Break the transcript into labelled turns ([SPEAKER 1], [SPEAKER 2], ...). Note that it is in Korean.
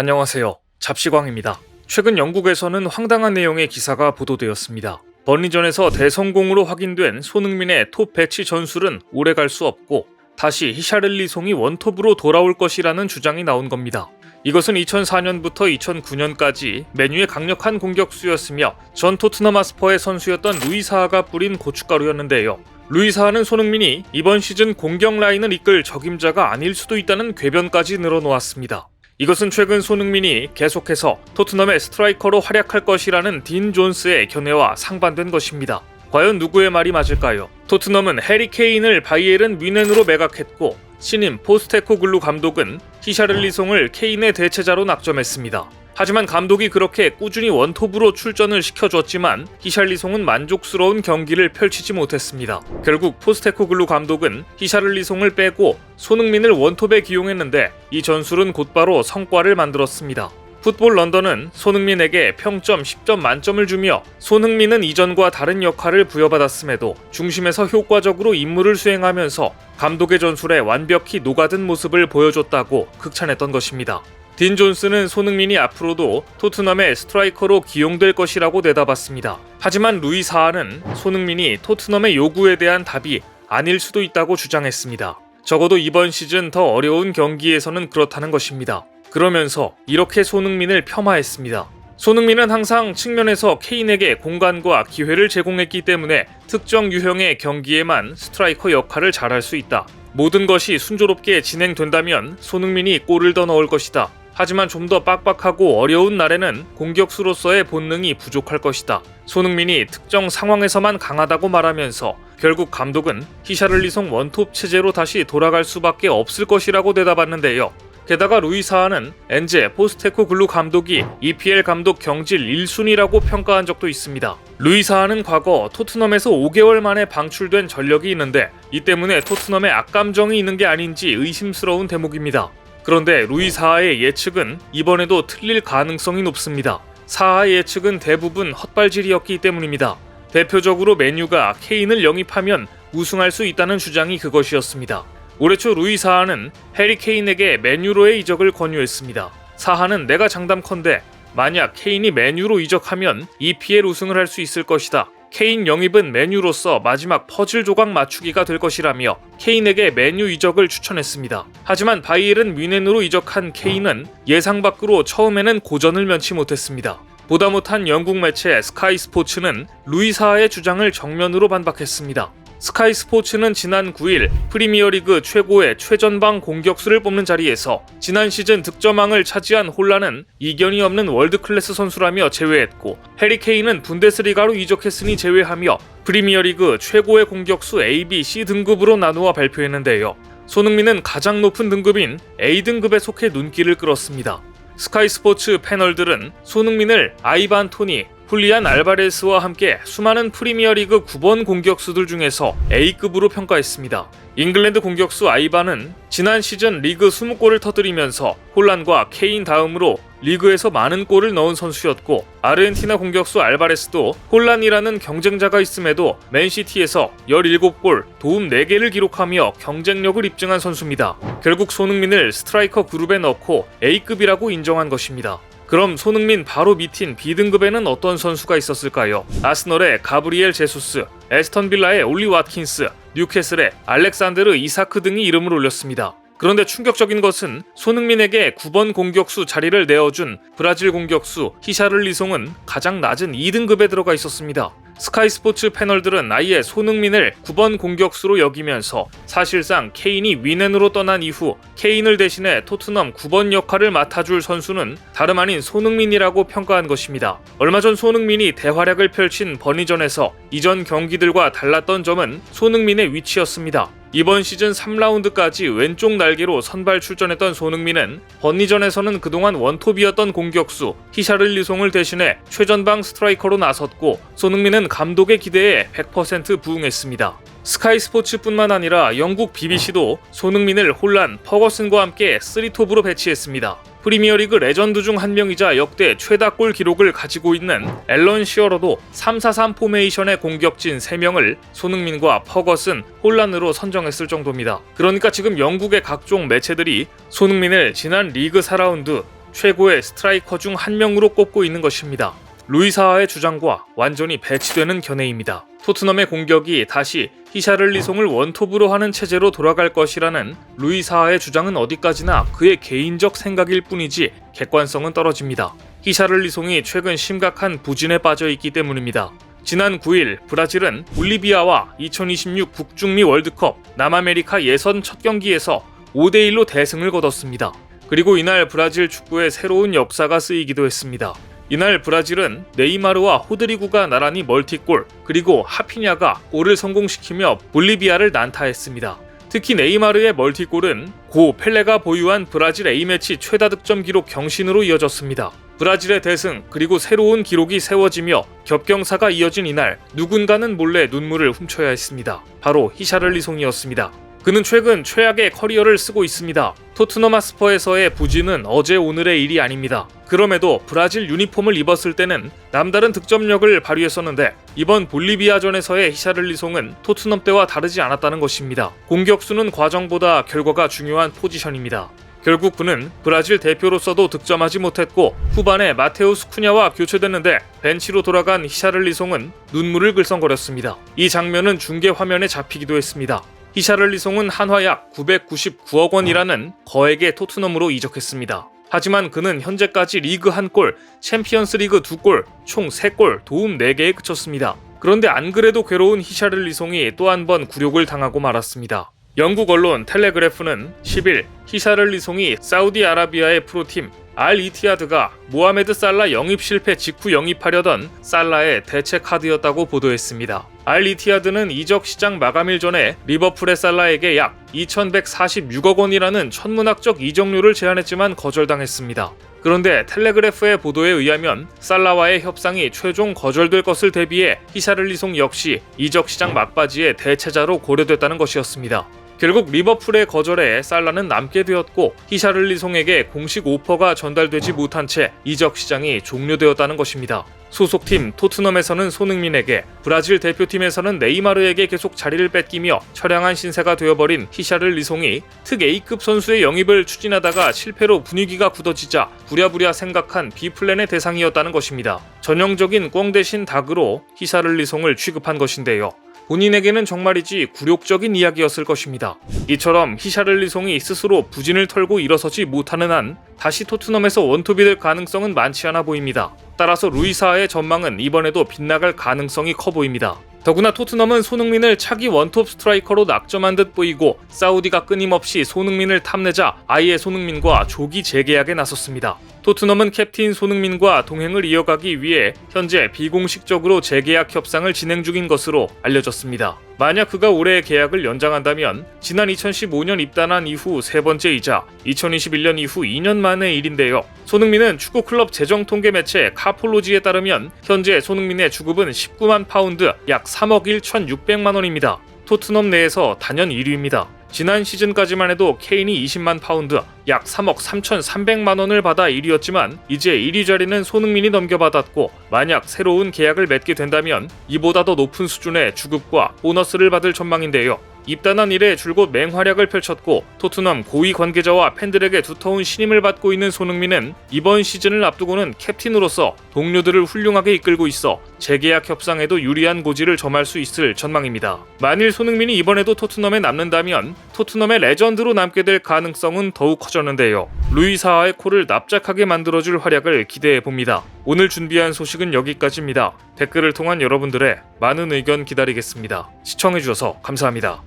[SPEAKER 1] 안녕하세요. 잡시광입니다. 최근 영국에서는 황당한 내용의 기사가 보도되었습니다. 번리전에서 대성공으로 확인된 손흥민의 톱 배치 전술은 오래갈 수 없고 다시 히샤를리송이 원톱으로 돌아올 것이라는 주장이 나온 겁니다. 이것은 2004년부터 2009년까지 맨유의 강력한 공격수였으며 전 토트넘 하스퍼의 선수였던 루이사하가 뿌린 고춧가루였는데요. 루이사하는 손흥민이 이번 시즌 공격 라인을 이끌 적임자가 아닐 수도 있다는 궤변까지 늘어놓았습니다. 이것은 최근 손흥민이 계속해서 토트넘의 스트라이커로 활약할 것이라는 딘 존스의 견해와 상반된 것입니다. 과연 누구의 말이 맞을까요? 토트넘은 해리 케인을 바이에른 뮌헨으로 매각했고 신임 포스테코글루 감독은 히샤를리송을 케인의 대체자로 낙점했습니다. 하지만 감독이 그렇게 꾸준히 원톱으로 출전을 시켜줬지만 히샬리송은 만족스러운 경기를 펼치지 못했습니다. 결국 포스테코글루 감독은 히샤를리송을 빼고 손흥민을 원톱에 기용했는데 이 전술은 곧바로 성과를 만들었습니다. 풋볼 런던은 손흥민에게 평점 10점 만점을 주며 손흥민은 이전과 다른 역할을 부여받았음에도 중심에서 효과적으로 임무를 수행하면서 감독의 전술에 완벽히 녹아든 모습을 보여줬다고 극찬했던 것입니다. 딘 존스는 손흥민이 앞으로도 토트넘의 스트라이커로 기용될 것이라고 내다봤습니다. 하지만 루이사하는 손흥민이 토트넘의 요구에 대한 답이 아닐 수도 있다고 주장했습니다. 적어도 이번 시즌 더 어려운 경기에서는 그렇다는 것입니다. 그러면서 이렇게 손흥민을 폄하했습니다. 손흥민은 항상 측면에서 케인에게 공간과 기회를 제공했기 때문에 특정 유형의 경기에만 스트라이커 역할을 잘할 수 있다. 모든 것이 순조롭게 진행된다면 손흥민이 골을 더 넣을 것이다. 하지만 좀 더 빡빡하고 어려운 날에는 공격수로서의 본능이 부족할 것이다. 손흥민이 특정 상황에서만 강하다고 말하면서 결국 감독은 히샤를리송 원톱 체제로 다시 돌아갈 수밖에 없을 것이라고 대답했는데요. 게다가 루이사하는 엔제 포스테코글루 감독이 EPL 감독 경질 1순위라고 평가한 적도 있습니다. 루이사하는 과거 토트넘에서 5개월 만에 방출된 전력이 있는데 이 때문에 토트넘에 악감정이 있는 게 아닌지 의심스러운 대목입니다. 그런데 루이사하의 예측은 이번에도 틀릴 가능성이 높습니다. 사하의 예측은 대부분 헛발질이었기 때문입니다. 대표적으로 맨유가 케인을 영입하면 우승할 수 있다는 주장이 그것이었습니다. 올해 초 루이사하는 해리 케인에게 맨유로의 이적을 권유했습니다. 사하는 내가 장담컨대 만약 케인이 맨유로 이적하면 EPL 우승을 할 수 있을 것이다. 케인 영입은 맨유로서 마지막 퍼즐 조각 맞추기가 될 것이라며 케인에게 맨유 이적을 추천했습니다. 하지만 바이에른 뮌헨으로 이적한 케인은 예상 밖으로 처음에는 고전을 면치 못했습니다. 보다 못한 영국 매체 스카이 스포츠는 루이사하의 주장을 정면으로 반박했습니다. 스카이 스포츠는 지난 9일 프리미어리그 최고의 최전방 공격수를 뽑는 자리에서 지난 시즌 득점왕을 차지한 홀란은 이견이 없는 월드클래스 선수라며 제외했고 해리 케인은 분데스리가로 이적했으니 제외하며 프리미어리그 최고의 공격수 A, B, C 등급으로 나누어 발표했는데요. 손흥민은 가장 높은 등급인 A등급에 속해 눈길을 끌었습니다. 스카이 스포츠 패널들은 손흥민을 아이반 토니, 훌리안 알바레스와 함께 수많은 프리미어리그 9번 공격수들 중에서 A급으로 평가했습니다. 잉글랜드 공격수 아이반은 지난 시즌 리그 20골을 터뜨리면서 홀란과 케인 다음으로 리그에서 많은 골을 넣은 선수였고 아르헨티나 공격수 알바레스도 홀란이라는 경쟁자가 있음에도 맨시티에서 17골, 도움 4개를 기록하며 경쟁력을 입증한 선수입니다. 결국 손흥민을 스트라이커 그룹에 넣고 A급이라고 인정한 것입니다. 그럼 손흥민 바로 밑인 B등급에는 어떤 선수가 있었을까요? 아스널의 가브리엘 제수스, 에스턴 빌라의 올리 와트킨스, 뉴캐슬의 알렉산드르 이사크 등이 이름을 올렸습니다. 그런데 충격적인 것은 손흥민에게 9번 공격수 자리를 내어준 브라질 공격수 히샤를리송은 가장 낮은 2등급에 들어가 있었습니다. 스카이 스포츠 패널들은 아예 손흥민을 9번 공격수로 여기면서 사실상 케인이 뮌헨으로 떠난 이후 케인을 대신해 토트넘 9번 역할을 맡아줄 선수는 다름 아닌 손흥민이라고 평가한 것입니다. 얼마 전 손흥민이 대활약을 펼친 버니전에서 이전 경기들과 달랐던 점은 손흥민의 위치였습니다. 이번 시즌 3라운드까지 왼쪽 날개로 선발 출전했던 손흥민은 번니전에서는 그동안 원톱이었던 공격수 히샤를리송을 대신해 최전방 스트라이커로 나섰고 손흥민은 감독의 기대에 100% 부응했습니다. 스카이 스포츠뿐만 아니라 영국 BBC도 손흥민을 홀란, 퍼거슨과 함께 3톱으로 배치했습니다. 프리미어리그 레전드 중 한 명이자 역대 최다골 기록을 가지고 있는 앨런 시어러도 3-4-3 포메이션의 공격진 3명을 손흥민과 퍼거슨, 홀란으로 선정했을 정도입니다. 그러니까 지금 영국의 각종 매체들이 손흥민을 지난 리그 4라운드 최고의 스트라이커 중 한 명으로 꼽고 있는 것입니다. 루이 사하의 주장과 완전히 배치되는 견해입니다. 토트넘의 공격이 다시 히샤를리송을 원톱으로 하는 체제로 돌아갈 것이라는 루이 사하의 주장은 어디까지나 그의 개인적 생각일 뿐이지 객관성은 떨어집니다. 히샤를리송이 최근 심각한 부진에 빠져 있기 때문입니다. 지난 9일 브라질은 볼리비아와 2026 북중미 월드컵 남아메리카 예선 첫 경기에서 5대1로 대승을 거뒀습니다. 그리고 이날 브라질 축구의 새로운 역사가 쓰이기도 했습니다. 이날 브라질은 네이마르와 호드리구가 나란히 멀티골, 그리고 하피냐가 골을 성공시키며 볼리비아를 난타했습니다. 특히 네이마르의 멀티골은 고 펠레가 보유한 브라질 A매치 최다 득점 기록 경신으로 이어졌습니다. 브라질의 대승, 그리고 새로운 기록이 세워지며 겹경사가 이어진 이날 누군가는 몰래 눈물을 훔쳐야 했습니다. 바로 히샤를리송이었습니다. 그는 최근 최악의 커리어를 쓰고 있습니다. 토트넘 핫스퍼에서의 부진은 어제 오늘의 일이 아닙니다. 그럼에도 브라질 유니폼을 입었을 때는 남다른 득점력을 발휘했었는데 이번 볼리비아전에서의 히샤를리송은 토트넘 때와 다르지 않았다는 것입니다. 공격수는 과정보다 결과가 중요한 포지션입니다. 결국 그는 브라질 대표로서도 득점하지 못했고 후반에 마테우스 쿠냐와 교체됐는데 벤치로 돌아간 히샤를리송은 눈물을 글썽거렸습니다. 이 장면은 중계 화면에 잡히기도 했습니다. 히샤를리송은 한화 약 999억 원이라는 거액의 토트넘으로 이적했습니다. 하지만 그는 현재까지 리그 1골, 챔피언스 리그 2골, 총 3골, 도움 4개에 그쳤습니다. 그런데 안 그래도 괴로운 히샤를리송이 또 한 번 굴욕을 당하고 말았습니다. 영국 언론 텔레그래프는 10일 히샤를리송이 사우디아라비아의 프로팀 알 이티하드가 모하메드 살라 영입 실패 직후 영입하려던 살라의 대체 카드였다고 보도했습니다. 알 이티하드는 이적 시장 마감일 전에 리버풀의 살라에게 약 2,146억 원이라는 천문학적 이적료를 제안했지만 거절당했습니다. 그런데 텔레그래프의 보도에 의하면 살라와의 협상이 최종 거절될 것을 대비해 히샤를리송 역시 이적 시장 막바지에 대체자로 고려됐다는 것이었습니다. 결국 리버풀의 거절에 살라는 남게 되었고 히샤를리송에게 공식 오퍼가 전달되지 못한 채 이적 시장이 종료되었다는 것입니다. 소속팀 토트넘에서는 손흥민에게, 브라질 대표팀에서는 네이마르에게 계속 자리를 뺏기며 처량한 신세가 되어버린 히샤를리송이 특 A급 선수의 영입을 추진하다가 실패로 분위기가 굳어지자 부랴부랴 생각한 B플랜의 대상이었다는 것입니다. 전형적인 꽝 대신 닭으로 히샤를리송을 취급한 것인데요. 본인에게는 정말이지 굴욕적인 이야기였을 것입니다. 이처럼 히샤를리송이 스스로 부진을 털고 일어서지 못하는 한 다시 토트넘에서 원톱이 될 가능성은 많지 않아 보입니다. 따라서 루이 사하의 전망은 이번에도 빗나갈 가능성이 커 보입니다. 더구나 토트넘은 손흥민을 차기 원톱 스트라이커로 낙점한 듯 보이고 사우디가 끊임없이 손흥민을 탐내자 아예 손흥민과 조기 재계약에 나섰습니다. 토트넘은 캡틴 손흥민과 동행을 이어가기 위해 현재 비공식적으로 재계약 협상을 진행 중인 것으로 알려졌습니다. 만약 그가 올해 계약을 연장한다면 지난 2015년 입단한 이후 세 번째이자 2021년 이후 2년 만의 일인데요. 손흥민은 축구 클럽 재정 통계 매체 카폴로지에 따르면 현재 손흥민의 주급은 19만 파운드, 약 3억 1,600만 원입니다. 토트넘 내에서 단연 1위입니다. 지난 시즌까지만 해도 케인이 20만 파운드, 약 3억 3,300만 원을 받아 1위였지만 이제 1위 자리는 손흥민이 넘겨받았고 만약 새로운 계약을 맺게 된다면 이보다 더 높은 수준의 주급과 보너스를 받을 전망인데요. 입단한 이래 줄곧 맹활약을 펼쳤고 토트넘 고위 관계자와 팬들에게 두터운 신임을 받고 있는 손흥민은 이번 시즌을 앞두고는 캡틴으로서 동료들을 훌륭하게 이끌고 있어 재계약 협상에도 유리한 고지를 점할 수 있을 전망입니다. 만일 손흥민이 이번에도 토트넘에 남는다면 토트넘의 레전드로 남게 될 가능성은 더욱 커졌는데요. 루이 사하의 코를 납작하게 만들어줄 활약을 기대해봅니다. 오늘 준비한 소식은 여기까지입니다. 댓글을 통한 여러분들의 많은 의견 기다리겠습니다. 시청해주셔서 감사합니다.